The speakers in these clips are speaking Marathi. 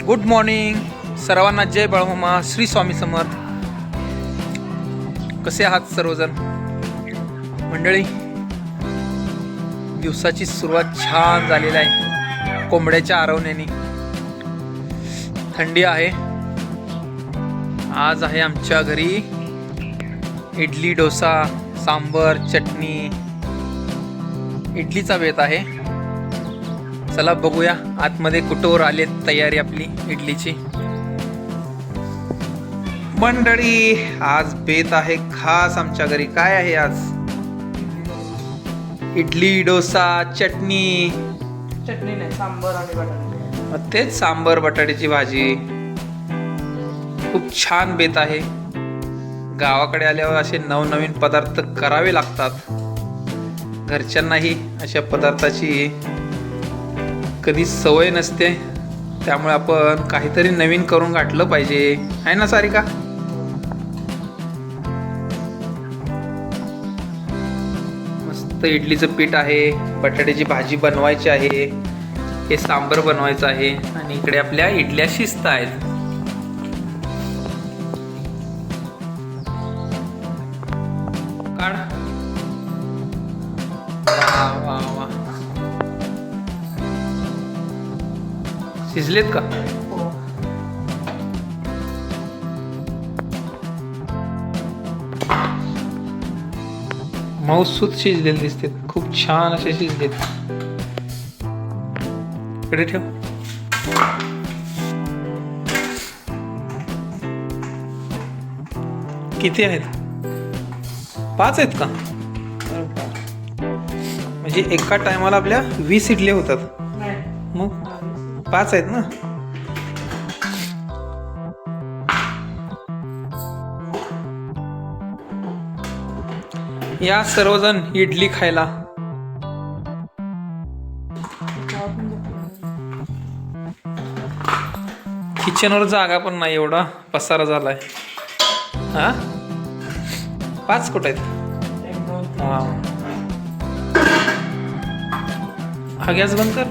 गुड मॉर्निंग सर्वांना. जय बाळमामा, श्री स्वामी समर्थ. कसे आहात सर्वजण मंडळी? दिवसाची सुरुवात छान झालेली आहे कोंबड्याच्या आरवण्याने. थंडी आहे. आज आहे आमच्या घरी इडली, डोसा, सांबर, चटणी. इडलीचा बेत आहे. चला बघूया आतमध्ये कुठवर आले तयारी आपली इडलीची. मंडळी आज बेत आहे खास आमच्या घरी. काय आहे आज? इडली, डोसा, चटणी. चटणी नाही, सांबर आणि बटाटे. तेच सांबर, बटाट्याची भाजी. खूप छान बेत आहे. गावाकडे आल्यावर असे नवनवीन पदार्थ करावे लागतात. घरच्यांनाही अशा पदार्थाची कधी सवय नसते, त्यामुळे आपण काहीतरी नवीन करून गाठलं पाहिजे, आहे ना सारिका? मस्त इडलीचं पीठ आहे, बटाट्याची भाजी बनवायची आहे, हे सांबर बनवायचं आहे आणि इकडे आपल्या इडल्या शिजत आहेत. काढ. वा वा वा, शिजलेत का? मऊसूत शिजलेले दिसते. खूप छान असे शिजलेत. इकडे ठेव. किती आहेत? 5 आहेत का? म्हणजे एका टायमाला आपल्या 20 इडल्या होतात. मग 5 आहेत ना. या सर्वजण इडली खायला. किचनवर जागा पण नाही, एवढा पसारा झालाय. हा 5 कुठं आहेत? हा गॅस बंद कर.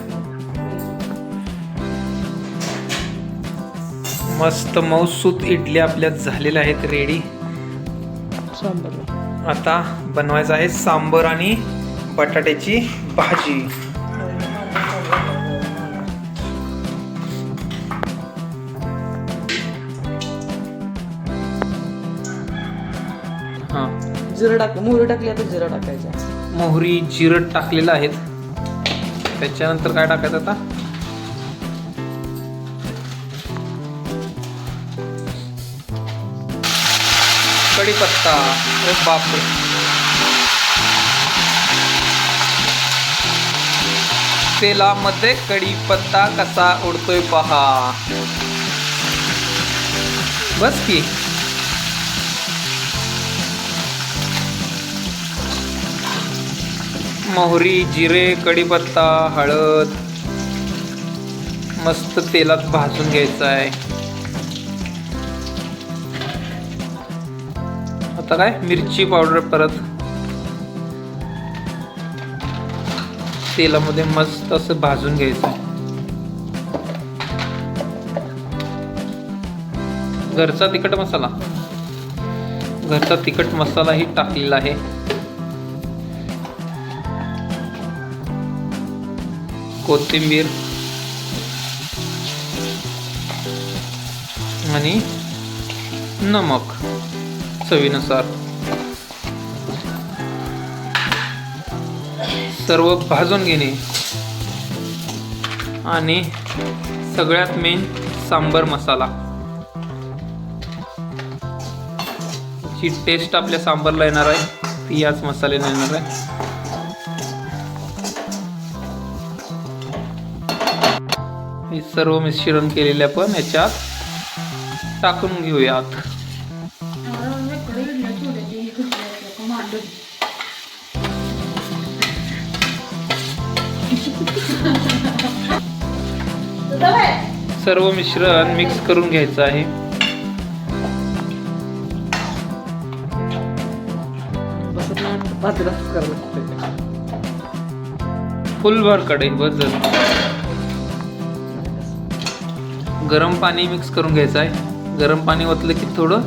मस्त मऊसूत इडल्या आपल्या झालेल्या आहेत रेडी. आता बनवायचं आहे सांबर आणि बटाट्याची भाजी. हा, जिरं टाक. मोहरी टाकली आता जिरं टाकायचं. मोहरी, जिरं टाकलेलं आहेत. त्याच्यानंतर काय टाकायचं आता? कढीपत्ता. अरे बापरे, तेलामध्ये कढीपत्ता कसा उडतोय पहा. बस की. मोहरी, जिरे, कढीपत्ता, हळद मस्त तेलात भाजून घ्यायचं आहे. आता काय मिरची पावडर परत तेलामध्ये मस्त असं भाजून घ्यायचं आहे. घरचा तिखट मसाला, घरचा तिखट मसालाही टाकलेला आहे. कोथिंबीर आणि नमक चवीनुसार. सर्व भाजून घेणे आणि सगळ्यात मेन सांबर मसाला. जी टेस्ट आपल्या सांबरला येणार आहे ती याच मसाल्याने येणार आहे. हे सर्व मिश्रण केलेले आपण याच्यात टाकून घेऊयात. सर्व मिश्रण मिक्स करून घ्यायचं आहे. फुल भर कढई बस झालं. गरम पाणी मिक्स करून घ्यायचं आहे. गरम पाणी ओतलं की थोडं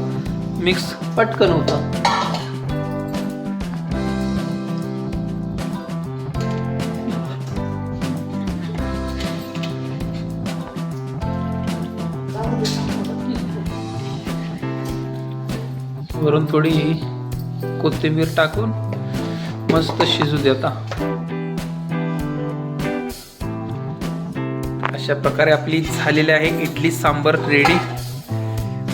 मिक्स पटकन होतं. वरून थोडी कोथिंबीर टाकून मस्त शिजू देता. अशा प्रकारे आपली झालेली आहे इडली सांबर रेडी.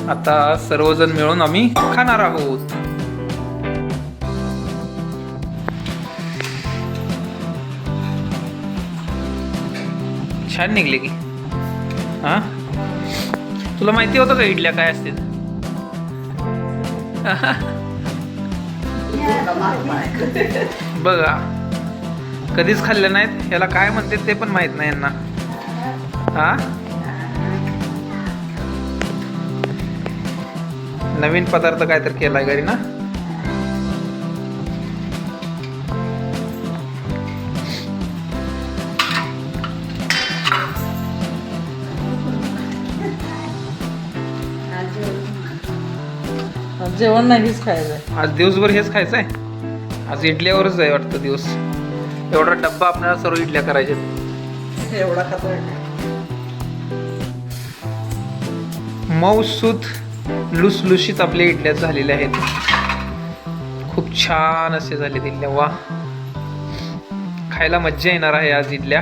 आता सर्वजण मिळून आम्ही खाणार आहोत. छान निघले की. हा, तुला माहिती होतं का इडल्या काय असते? बघा, कधीच खाल्ले नाहीत, याला काय म्हणते ते पण माहित नाही यांना. हा, नवीन पदार्थ काय तर केलाय घरी ना. जेवण नाहीच खायचंय आज दिवसभर हेच खायचंय. आज इडल्यावरच आहे वाटतं दिवस. एवढा डब्बा आपल्याला सर्व इडल्या करायचे. एवढा खातोय. मऊसूत लुसलुशीत आपल्या इडल्या झालेल्या आहेत. खूप छान असे झाले इडल्या. वा, खायला मज्जा येणार आहे आज इडल्या.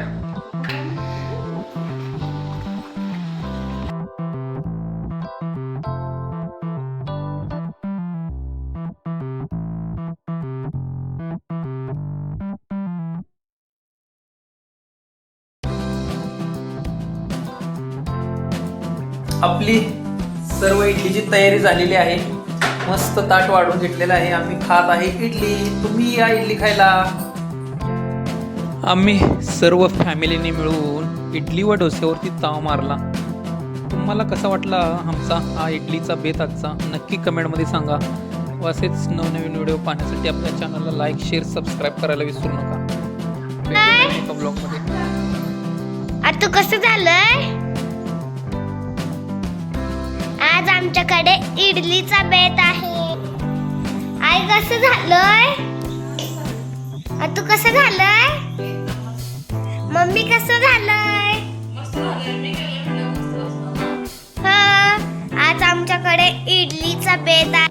आपली सर्व इडलीची तयारी झालेली आहे. मस्त ताट वाढून घेतलेलं आहे. आम्ही खात आहे इडली. तुम्ही या इडली खायला. आम्ही सर्व फॅमिलीने मिळून इडली व डोस्यावरती ताव मारला. तुम्हाला कसा वाटला आमचा हा इडलीचा बेत आजचा, नक्की कमेंटमध्ये सांगा. व असेच नवनवीन व्हिडिओ पाहण्यासाठी आपल्या चॅनलला लाईक, शेअर, सबस्क्राईब करायला विसरू नका. भेटूया एका ब्लॉगमध्ये. आता कसं झालंय? आज आमच्याकडे इडलीचा बेत आहे. आई कसं झालंय? आता कसं झालंय? मम्मी कसं झालंय? आज आमच्याकडे इडलीचा बेत आहे.